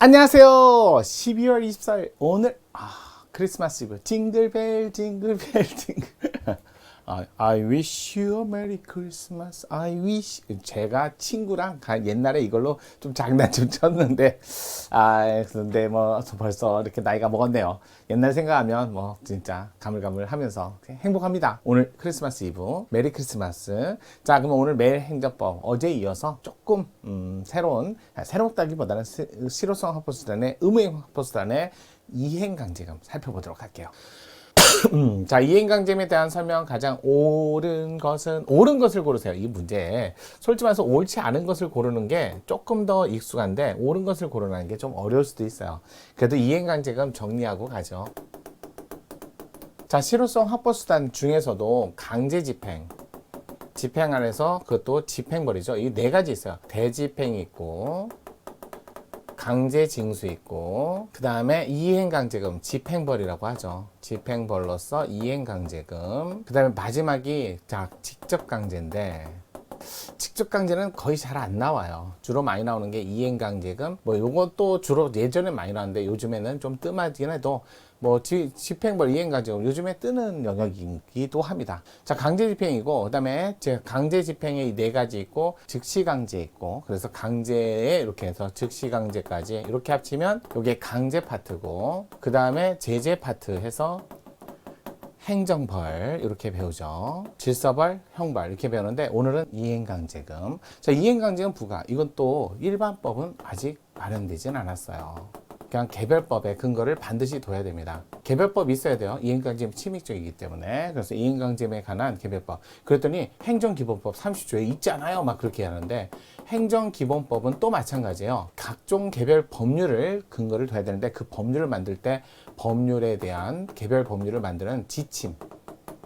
안녕하세요. 12월 24일 오늘 크리스마스 이브 징글벨 징글벨 징글 I wish you a merry Christmas. I wish. 제가 친구랑 옛날에 이걸로 좀 장난 좀 쳤는데 그런데 뭐 벌써 이렇게 나이가 먹었네요. 옛날 생각하면 뭐 진짜 가물가물하면서 행복합니다. 오늘 크리스마스 이브 메리 크리스마스. 자, 그럼 오늘 매일 행정법 어제 이어서 조금 새롭다기보다는 실효성 확보수단의 의무행 확보수단의 이행강제금 살펴보도록 할게요. 자, 이행강제금에 대한 설명. 가장 옳은 것을 고르세요. 이 문제 솔직히 말해서 옳지 않은 것을 고르는 게 조금 더 익숙한데 옳은 것을 고르는 게 좀 어려울 수도 있어요. 그래도 이행강제금 정리하고 가죠. 자, 실효성 확보수단 중에서도 강제집행, 집행 안에서 그것도 집행벌이죠. 이 네 가지 있어요. 대집행이 있고 강제징수 있고, 그 다음에 이행강제금, 집행벌이라고 하죠. 집행벌로서 이행강제금. 그 다음에 마지막이 직접강제인데, 직접강제는 거의 잘 안 나와요. 주로 많이 나오는 게 이행강제금. 뭐 요것도 주로 예전에 많이 나왔는데 요즘에는 좀 뜸하긴 해도 뭐 집행벌 이행강제금 요즘에 뜨는 영역이기도 합니다. 자, 강제집행이고, 그 다음에 강제집행에 네 가지 있고 즉시강제 있고, 그래서 강제에 이렇게 해서 즉시강제까지 이렇게 합치면 이게 강제 파트고, 그 다음에 제재 파트 해서 행정벌 이렇게 배우죠. 질서벌, 형벌 이렇게 배우는데 오늘은 이행강제금. 자, 이행강제금 부과, 이건 또 일반법은 아직 마련되진 않았어요. 그냥 개별법의 근거를 반드시 둬야 됩니다. 개별법 있어야 돼요. 이행강제금 침입적이기 때문에. 그래서 이행강제금에 관한 개별법. 그랬더니 행정기본법 30조에 있지 않아요? 막 그렇게 하는데, 행정기본법은 또 마찬가지예요. 각종 개별 법률을 근거를 둬야 되는데 그 법률을 만들 때 법률에 대한 개별 법률을 만드는 지침,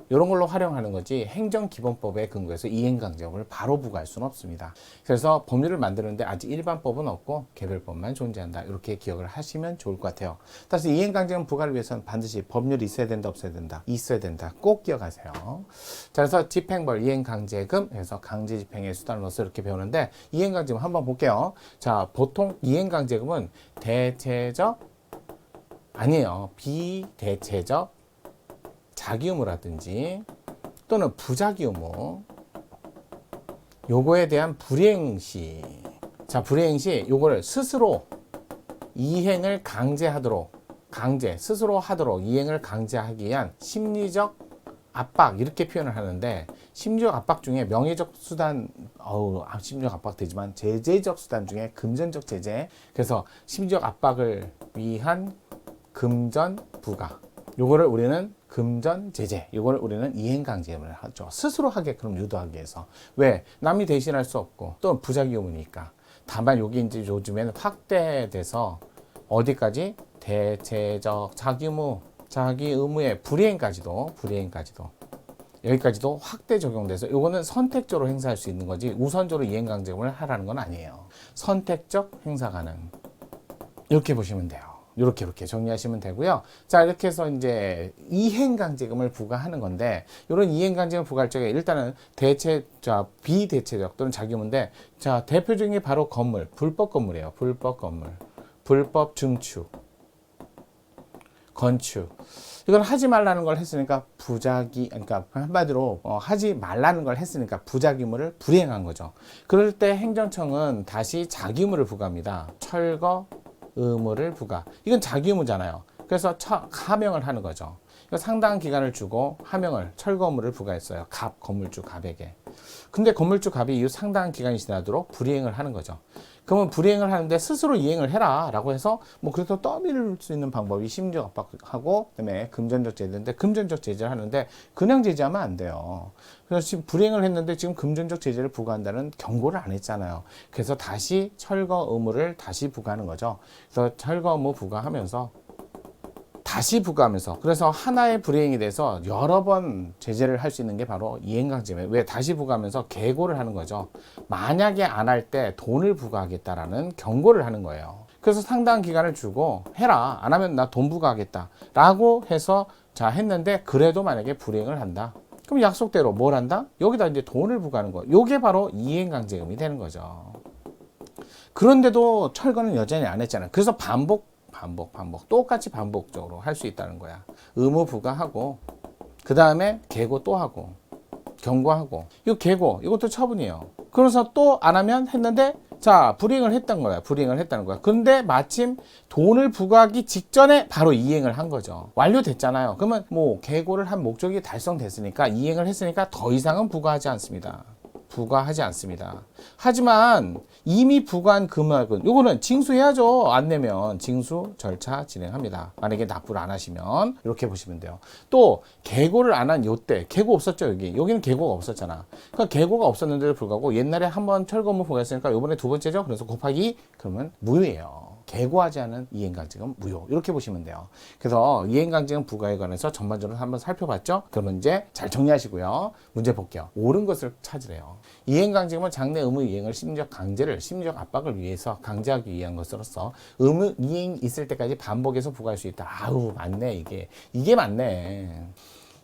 이런 걸로 활용하는 거지 행정기본법에 근거해서 이행강제금을 바로 부과할 수는 없습니다. 그래서 법률을 만드는데 아직 일반법은 없고 개별법만 존재한다. 이렇게 기억을 하시면 좋을 것 같아요. 따라서 이행강제금 부과를 위해서는 반드시 법률이 있어야 된다, 없어야 된다? 있어야 된다. 꼭 기억하세요. 자, 그래서 집행벌, 이행강제금 해서 강제집행의 수단으로서 이렇게 배우는데, 이행강제금 한번 볼게요. 자, 보통 이행강제금은 비대체적 자기의무라든지 또는 부자기의무, 요거에 대한 불이행시. 자, 불이행시 요거를 스스로 이행을 스스로 하도록 이행을 강제하기 위한 심리적 압박, 이렇게 표현을 하는데, 심리적 압박 중에 명예적 수단, 심리적 압박 되지만 제재적 수단 중에 금전적 제재, 그래서 심리적 압박을 위한 금전 부과, 요거를 우리는 금전 제재, 요거를 우리는 이행강제금을 하죠. 스스로 하게끔 유도하기 위해서. 왜? 남이 대신할 수 없고 또 부작용이니까. 다만 여기 이제 요즘에는 확대돼서 어디까지? 대체적 자기의무의 불이행까지도 여기까지도 확대 적용돼서, 요거는 선택적으로 행사할 수 있는 거지 우선적으로 이행강제금을 하라는 건 아니에요. 선택적 행사 가능, 이렇게 보시면 돼요. 이렇게 정리하시면 되고요. 자, 이렇게 해서 이제 이행강제금을 부과하는 건데, 이런 이행강제금 부과할 적에 일단은 비대체적 또는 자기의무인데, 자, 대표적인 게 바로 건물, 불법 건물이에요. 불법 건물, 불법 증축, 건축. 이건 하지 말라는 걸 했으니까 그러니까 한마디로 하지 말라는 걸 했으니까 부작위무를 불이행한 거죠. 그럴 때 행정청은 다시 자기의무를 부과합니다. 철거 의무를 부과. 이건 자기 의무잖아요. 그래서 하명을 하는 거죠. 상당한 기간을 주고 철거 의무를 부과했어요. 건물주 갑에게. 근데 건물주 갑이 이 상당한 기간이 지나도록 불이행을 하는 거죠. 그러면 불이행을 하는데 스스로 이행을 해라 라고 해서 그래서 떠밀 수 있는 방법이 심리적 압박하고, 그다음에 금전적 제재인데, 금전적 제재를 하는데 그냥 제재하면 안 돼요. 그래서 지금 불이행을 했는데 지금 금전적 제재를 부과한다는 경고를 안 했잖아요. 그래서 다시 철거 의무를 다시 부과하는 거죠. 그래서 철거 의무 부과하면서 그래서 하나의 불이행이 돼서 여러 번 제재를 할 수 있는 게 바로 이행강제예요. 왜? 다시 부과하면서 계고를 하는 거죠. 만약에 안 할 때 돈을 부과하겠다라는 경고를 하는 거예요. 그래서 상당한 기간을 주고 해라, 안 하면 나 돈 부과하겠다 라고 해서 했는데, 그래도 만약에 불이행을 한다, 그럼 약속대로 뭘 한다? 여기다 이제 돈을 부과하는 거. 요게 바로 이행강제금이 되는 거죠. 그런데도 철거는 여전히 안 했잖아요. 그래서 반복 똑같이 반복적으로 할 수 있다는 거야. 의무 부과하고 그 다음에 계고 또 하고 경고하고 이거 계고 이것도 처분이에요. 그래서 또 안 하면 했는데 자 불이행을 했던 거야. 불이행을 했다는 거야. 근데 마침 돈을 부과하기 직전에 바로 이행을 한 거죠. 완료됐잖아요. 그러면 뭐 계고를 한 목적이 달성됐으니까 이행을 했으니까 더 이상은 부과하지 않습니다. 부과하지 않습니다. 하지만 이미 부과한 금액은 요거는 징수해야죠. 안 내면 징수 절차 진행합니다. 만약에 납부를 안 하시면 이렇게 보시면 돼요. 또 계고를 안 한 요때 계고 없었죠. 여기는 계고가 없었잖아. 그러니까 계고가 없었는데도 불구하고 옛날에 한번 철거 의무 부과했으니까 요번에 두 번째죠. 그래서 곱하기 그러면 무효예요. 계고하지 않은 이행강제금 무효 이렇게 보시면 돼요. 그래서 이행강제금 부과에 관해서 전반적으로 한번 살펴봤죠. 그러면 이제 잘 정리하시고요. 문제 볼게요. 옳은 것을 찾으래요. 이행강제금은 장래 의무 이행을 심리적 압박을 위해서 강제하기 위한 것으로서 의무 이행이 있을 때까지 반복해서 부과할 수 있다. 아우 맞네 이게 맞네.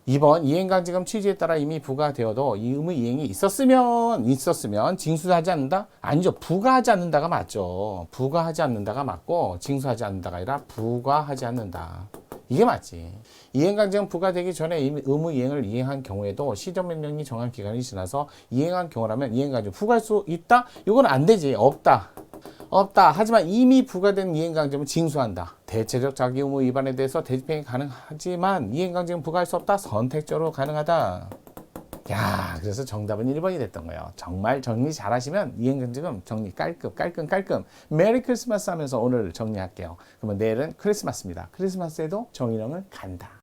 2번 이행강제금 취지에 따라 이미 부과되어도 이 의무 이행이 있었으면 징수하지 않는다? 아니죠. 부과하지 않는다가 맞죠. 부과하지 않는다가 맞고 징수하지 않는다가 아니라 부과하지 않는다. 이게 맞지. 이행강제금 부과되기 전에 이미 의무 이행을 이행한 경우에도 시정명령이 정한 기간이 지나서 이행한 경우라면 이행강제금 부과할 수 있다? 이건 안 되지. 없다. 하지만 이미 부과된 이행강제금은 징수한다. 대체적 자기 의무 위반에 대해서 대집행이 가능하지만 이행강제금 부과할 수 없다. 선택적으로 가능하다. 야, 그래서 정답은 1번이 됐던 거예요. 정말 정리 잘 하시면 이행강제금 정리 깔끔. 메리 크리스마스 하면서 오늘 정리할게요. 그러면 내일은 크리스마스입니다. 크리스마스에도 정의령은 간다.